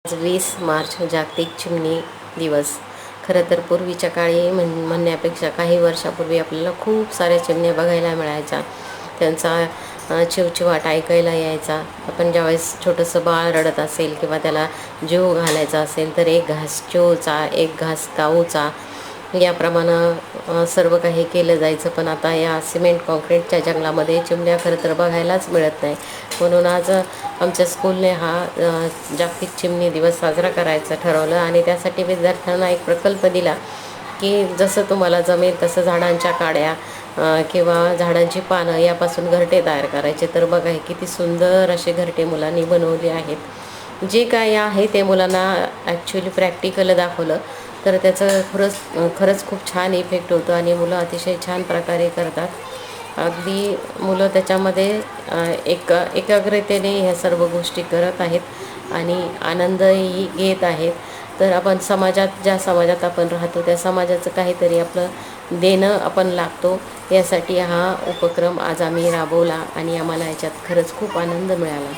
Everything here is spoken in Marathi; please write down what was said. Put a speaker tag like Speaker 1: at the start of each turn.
Speaker 1: आज 20 मार्च जागतिक चिमणी दिवस. खरं तर पूर्वीच्या काळी म्हणण्यापेक्षा काही वर्षापूर्वी आपल्याला खूप साऱ्या चिमण्या बघायला मिळायच्या. त्यांचा चिवचिवाट ऐकायला यायचा. आपण ज्यावेळेस छोटंसं बाळ रडत असेल किंवा त्याला जीव घालायचा असेल तर एक घास चिवचा, एक घास काऊचा याप्रमाणे सर्व काही केलं जायचं. पण आता या सिमेंट कॉन्क्रीटच्या जंगलामध्ये चिमण्या खरं तर बघायलाच मिळत नाही. म्हणून आज आमच्या स्कूलने हा जागतिक चिमणी दिवस साजरा करायचं ठरवलं आणि त्यासाठी विद्यार्थ्यांना एक प्रकल्प दिला की जसं तुम्हाला जमेल तसं झाडांच्या काड्या किंवा झाडांची पानं यापासून घरटे तयार करायचे. तर बघा हे किती सुंदर असे घरटे मुलांनी बनवले आहेत. जे काय आहे ते मुलांना ॲक्च्युली प्रॅक्टिकल दाखवलं तर त्याचं खरंच खूप छान इफेक्ट होतो आणि मुलं अतिशय छान प्रकारे करतात. अगदी मुलं त्याच्यामध्ये एकाग्रतेने ह्या सर्व गोष्टी करत आहेत आणि आनंदही घेत आहेत. तर आपण ज्या समाजात आपण राहतो त्या समाजाचं काहीतरी आपलं देणं आपण लागतो. यासाठी हा उपक्रम आज आम्ही राबवला आणि आम्हाला याच्यात खरंच खूप आनंद मिळाला.